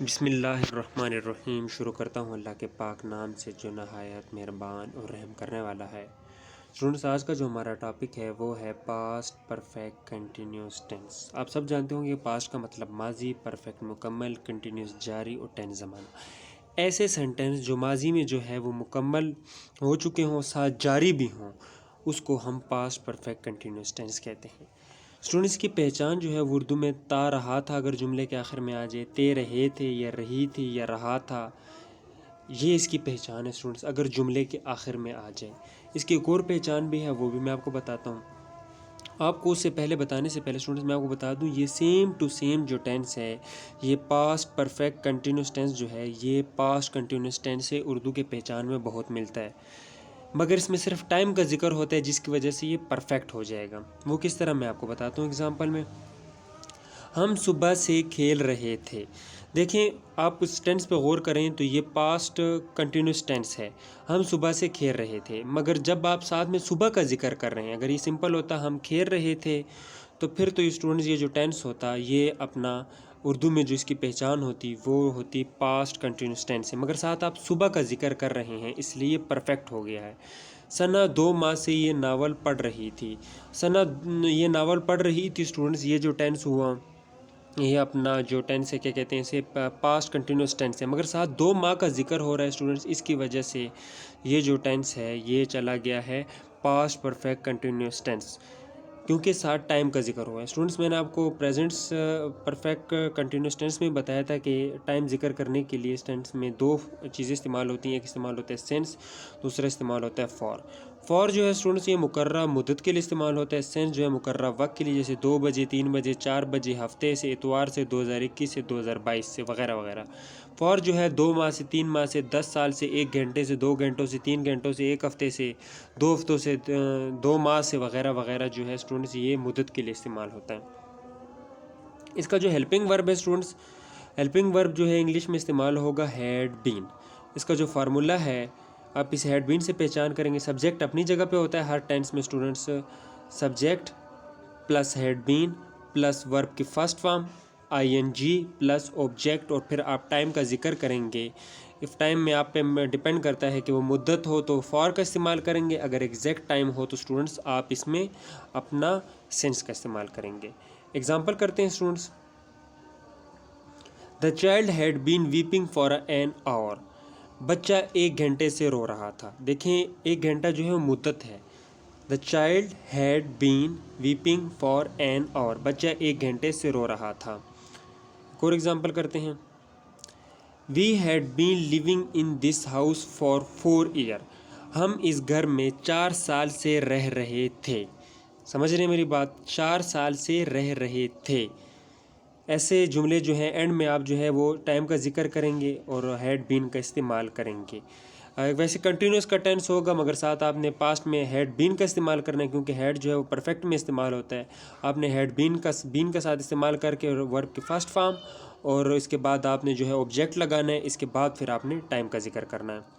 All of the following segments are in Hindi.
बिस्मिल्लाहिर्रहमानिर्रहीम। शुरू करता हूँ अल्लाह के पाक नाम से जो नहायत मेहरबान और रहम करने वाला है। स्टूडेंट्स, आज का जो हमारा टॉपिक है वो है पास्ट परफेक्ट कंटिन्यूस टेंस। आप सब जानते होंगे पास्ट का मतलब माजी, परफेक्ट मुकम्मल, कंटिन्यूस जारी और टेंस ज़माना। ऐसे सेंटेंस जो माजी में जो है वो मुकम्मल हो चुके हों, साथ जारी भी हों, उसको हम पास्ट परफेक्ट कंटिन्यूस टेंस कहते हैं। स्टूडेंट्स की पहचान जो है वो उर्दू में ता रहा था अगर जुमले के आखिर में आ जाए, ते रहे थे या रही थी या रहा था, ये इसकी पहचान है स्टूडेंट्स, अगर जुमले के आखिर में आ जाए। इसकी एक और पहचान भी है, वो भी मैं आपको बताता हूँ। आपको उससे पहले बताने से पहले स्टूडेंट्स मैं आपको बता दूं, ये सेम टू सेम जो टेंस है, ये पास्ट परफेक्ट कंटिन्यूस टेंस जो है, ये पास्ट कंटिन्यूस टेंस से उर्दू के पहचान में बहुत मिलता है, मगर इसमें सिर्फ टाइम का जिक्र होता है जिसकी वजह से ये परफेक्ट हो जाएगा। वो किस तरह, मैं आपको बताता हूँ एग्जांपल में। हम सुबह से खेल रहे थे। देखें, आप उस टेंस पे गौर करें तो ये पास्ट कंटिन्यूस टेंस है। हम सुबह से खेल रहे थे, मगर जब आप साथ में सुबह का जिक्र कर रहे हैं, अगर ये सिंपल होता हम खेल रहे थे, तो फिर तो ये स्टूडेंट्स ये जो टेंस होता ये अपना उर्दू में जो इसकी पहचान होती वो होती पास्ट कंटिन्यूस टेंस है, मगर साथ आप सुबह का जिक्र कर रहे हैं इसलिए ये परफेक्ट हो गया है। सना 2 माह से ये नावल पढ़ रही थी। सना ये नावल पढ़ रही थी स्टूडेंट्स, ये जो टेंस हुआ ये अपना जो टेंस है क्या कहते हैं इसे, पास्ट कंटिन्यूस टेंस है, मगर साथ 2 माह का जिक्र हो रहा है स्टूडेंट्स, इसकी वजह से ये जो टेंस है ये चला गया है पास्ट परफेक्ट कंटिन्यूस टेंस, क्योंकि साथ टाइम का जिक्र हुआ है। स्टूडेंट्स, मैंने आपको प्रेजेंट्स परफेक्ट कंटिन्यूस टेंस में बताया था कि टाइम जिक्र करने के लिए इस टेंस में दो चीज़ें इस्तेमाल होती हैं, एक इस्तेमाल होता है सेंस, दूसरा इस्तेमाल होता है फॉर जो है स्टूडेंट्स ये मुकर्रर मुद्दत के लिए इस्तेमाल होता है, सेंस जो है मुकर्रर वक्त के लिए, जैसे 2 बजे, 3 बजे, 4 बजे, हफ्ते से, इतवार से, 2021 से, 2022 से, वगैरह वगैरह। फॉर जो है 2 माह से, 3 माह से, 10 साल से, 1 घंटे से, 2 घंटों से, 3 घंटों से, 1 हफ्ते से, 2 हफ्तों से, 2 माह से, वगैरह वगैरह जो है स्टूडेंट्स ये मुद्दत के लिए इस्तेमाल होता है। इसका जो हेल्पिंग वर्ब है स्टूडेंट्स, हेल्पिंग वर्ब जो है इंग्लिश में इस्तेमाल होगा हैड बीन। इसका जो फार्मूला है, आप इस हैड बीन से पहचान करेंगे। सब्जेक्ट अपनी जगह पे होता है हर टेंस में students, subject plus had been plus verb की first form ING plus object, और फिर आप टाइम का जिक्र करेंगे। इफ़ टाइम में आप पे डिपेंड करता है कि वो मुद्दत हो तो फॉर का इस्तेमाल करेंगे, अगर एग्जैक्ट टाइम हो तो स्टूडेंट्स आप इसमें अपना सेंस का इस्तेमाल करेंगे। एग्जाम्पल करते हैं students. The child had been weeping for an hour. बच्चा 1 घंटे से रो रहा था। देखें, 1 घंटा जो है वो मुद्दत है। The child had been weeping for an hour, बच्चा 1 घंटे से रो रहा था। एक और एग्जाम्पल करते हैं। We had been living in this house for 4 year. हम इस घर में 4 साल से रह रहे थे। समझ रहे हैं मेरी बात, 4 साल से रह रहे थे। ऐसे जुमले जो हैं एंड में आप जो है वो टाइम का जिक्र करेंगे और हैड बीन का इस्तेमाल करेंगे। वैसे कंटिन्यूस का टेंस होगा, मगर साथ आपने पास्ट में हैड बीन का इस्तेमाल करना है, क्योंकि हैड जो है वो परफेक्ट में इस्तेमाल होता है। आपने हैड बीन का साथ इस्तेमाल करके वर्ब की फर्स्ट फॉर्म, और इसके बाद आपने जो है ऑब्जेक्ट लगाना है, इसके बाद फिर आपने टाइम का जिक्र करना है।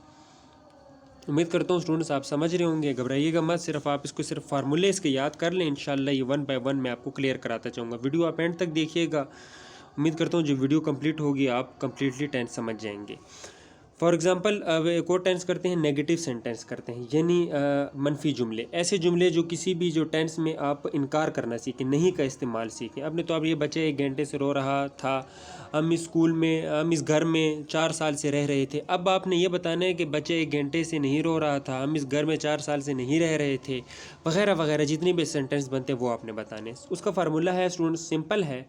उम्मीद करता हूँ स्टूडेंट्स आप समझ रहे होंगे, घबराइएगा मत, सिर्फ आप इसको सिर्फ फार्मूले इसके याद कर लें। इंशाल्लाह ये 1 बाय 1 मैं आपको क्लियर कराता चाहूँगा। वीडियो आप एंड तक देखिएगा। उम्मीद करता हूँ जो वीडियो कंप्लीट होगी आप कंप्लीटली टेंस समझ जाएंगे। फॉर एग्जांपल अब एक और टेंस करते हैं, नेगेटिव सेंटेंस करते हैं, यानी मनफी जुमले। ऐसे जुमले जो किसी भी जो टेंस में आप इनकार करना सीखें, नहीं का इस्तेमाल सीखें। आपने तो अब ये बच्चा 1 घंटे से रो रहा था, हम इस घर में 4 साल से रह रहे थे। अब आपने ये बताना है कि बच्चे 1 घंटे से नहीं रो रहा था, हम इस घर में 4 साल से नहीं रह रहे थे, वगैरह वगैरह जितनी भी सेंटेंस बनते हैं वो आपने बताने। उसका फार्मूला है स्टूडेंट्स, सिंपल है।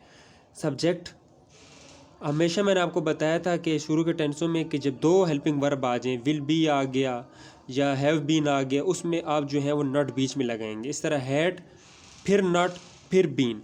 सब्जेक्ट, हमेशा मैंने आपको बताया था कि शुरू के टेंसों में कि जब 2 हेल्पिंग वर्ब आ जाएं, विल बी आ गया या हैव बीन आ गया, उसमें आप जो है वो नॉट बीच में लगाएंगे। इस तरह हैड, फिर नॉट, फिर बीन।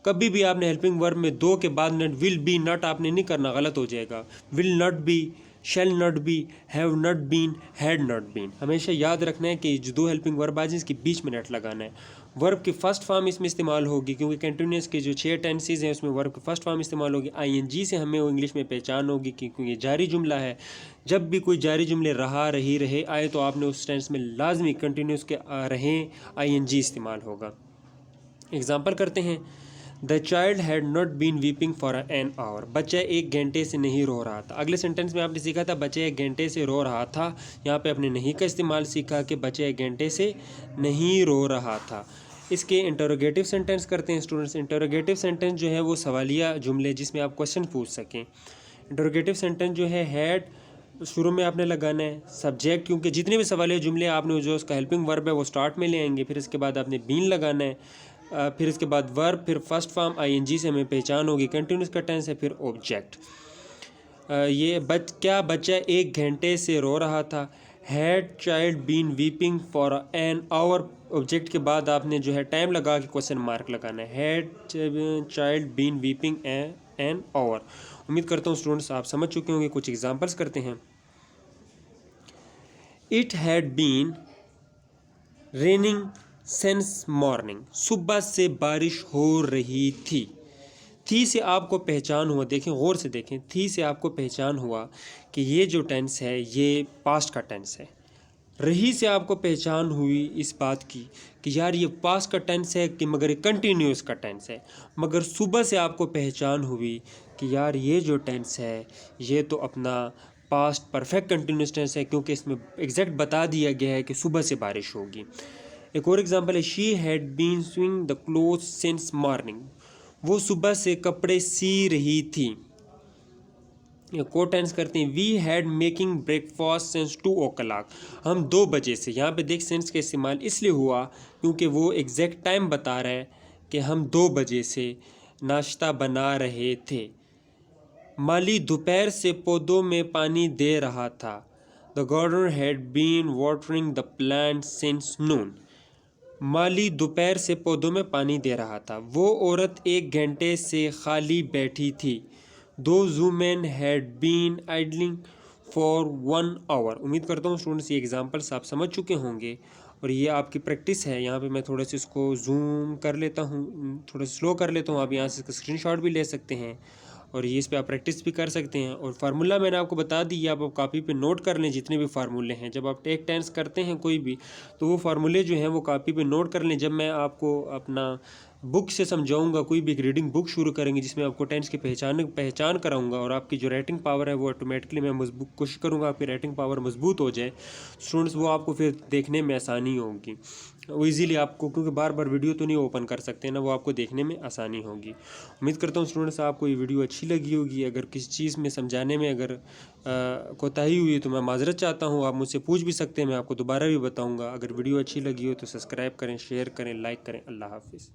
कभी भी आपने हेल्पिंग वर्ब में 2 के बाद नॉट, विल बी नॉट आपने नहीं करना, गलत हो जाएगा। Will not be, shall not be, have not been, had not been. हमेशा याद रखना है कि जो 2 हेल्पिंग वर्ब आ जाए इसके बीच में नॉट लगाना है। वर्ब की फर्स्ट फॉर्म इसमें इस्तेमाल होगी, क्योंकि कंटिन्यूस के जो 6 टेंसेज हैं उसमें वर्ब की फर्स्ट फॉर्म इस्तेमाल होगी। आईएनजी से हमें वो इंग्लिश में पहचान होगी, क्योंकि ये जारी जुमला है। जब भी कोई जारी जुमले रहा, रही, रहे आए तो आपने उस टेंस में लाजमी कंटिन्यूस के रहें आईएनजी इस्तेमाल होगा। एग्जाम्पल करते हैं। The child had not been weeping for an hour. बच्चा 1 घंटे से नहीं रो रहा था। अगले सेंटेंस में आपने सीखा था बच्चा 1 घंटे से रो रहा था। यहाँ पे आपने नहीं का इस्तेमाल सीखा कि बच्चा 1 घंटे से नहीं रो रहा था। इसके इंटरोगेटिव सेंटेंस करते हैं स्टूडेंट्स। इंटरोगेटिव सेंटेंस जो है वो सवालिया जुमले जिसमें आप क्वेश्चन पूछ सकें। इंटरोगेटिव सेंटेंस जो है हैड शुरू में आपने लगाना है सब्जेक्ट, क्योंकि जितने भी सवालिया जुमले आपने जो उसका हेल्पिंग वर्ब है वो स्टार्ट में ले आएंगे। फिर इसके बाद आपने बीन लगाना है, फिर इसके बाद वर्ब, फिर फर्स्ट फॉर्म आईएनजी से हमें पहचान होगी, कंटिन्यूस का टेंस है, फिर ऑब्जेक्ट। ये क्या बच्चा 1 घंटे से रो रहा था। Had child been weeping for an hour. Object के बाद आपने जो है टाइम लगा के क्वेश्चन मार्क लगाना है। Had child been weeping an hour. उम्मीद करता हूँ स्टूडेंट्स आप समझ चुके होंगे। कुछ एग्जांपल्स करते हैं। It had been raining since morning. सुबह से बारिश हो रही थी से आपको पहचान हुआ, देखें गौर से देखें, थी से आपको पहचान हुआ कि ये जो टेंस है ये पास्ट का टेंस है। रही से आपको पहचान हुई इस बात की कि यार ये पास्ट का टेंस है कि मगर ये कंटिन्यूस का टेंस है। मगर सुबह से आपको पहचान हुई कि यार ये जो टेंस है ये तो अपना पास्ट परफेक्ट कंटिन्यूस टेंस है, क्योंकि इसमें एग्जैक्ट बता दिया गया है कि सुबह से बारिश होगी। एक और एग्जांपल है she had been swing the clothes since morning. वो सुबह से कपड़े सी रही थी। एक और टेंस करते हैं we had making breakfast since 2 o'clock। हम 2 बजे से, यहाँ पे देख सिंस का इस्तेमाल इसलिए हुआ क्योंकि वो एग्जैक्ट टाइम बता रहा है कि हम 2 बजे से नाश्ता बना रहे थे। माली दोपहर से पौधों में पानी दे रहा था। The gardener had been watering the plant since noon. माली दोपहर से पौधों में पानी दे रहा था। वो औरत 1 घंटे से खाली बैठी थी। Those women had been idling for 1 hour। उम्मीद करता हूँ स्टूडेंट्स ये एग्जांपल्स आप समझ चुके होंगे और ये आपकी प्रैक्टिस है। यहाँ पे मैं थोड़ा सा इसको जूम कर लेता हूँ, थोड़ा स्लो कर लेता हूँ। आप यहाँ से स्क्रीनशॉट भी ले सकते हैं और ये इस पर आप प्रैक्टिस भी कर सकते हैं। और फार्मूला मैंने आपको बता दी, आप कॉपी पे नोट कर लें जितने भी फार्मूले हैं। जब आप टेक टेंस करते हैं कोई भी, तो वो फार्मूले जो हैं वो कॉपी पे नोट कर लें। जब मैं आपको अपना बुक से समझाऊंगा, कोई भी एक रीडिंग बुक शुरू करेंगे जिसमें आपको टेंस की पहचान कराऊंगा और आपकी जो राइटिंग पावर है वो ऑटोमेटिकली मैं मजबूत कोशिश करूंगा आपकी राइटिंग पावर मजबूत हो जाए स्टूडेंट्स। वो आपको फिर देखने में आसानी होगी, वो इजीली आपको, क्योंकि बार बार वीडियो तो नहीं ओपन कर सकते ना, वो आपको देखने में आसानी होगी। उम्मीद करता हूँ स्टूडेंट्स आपको ये वीडियो अच्छी लगी होगी। अगर किसी चीज़ में समझाने में अगर कोताही हुई तो मैं माजरत चाहता हूँ। आप मुझसे पूछ भी सकते हैं, मैं आपको दोबारा भी बताऊँगा। अगर वीडियो अच्छी लगी हो तो सब्सक्राइब करें, शेयर करें, लाइक करें। अल्लाह हाफिज़।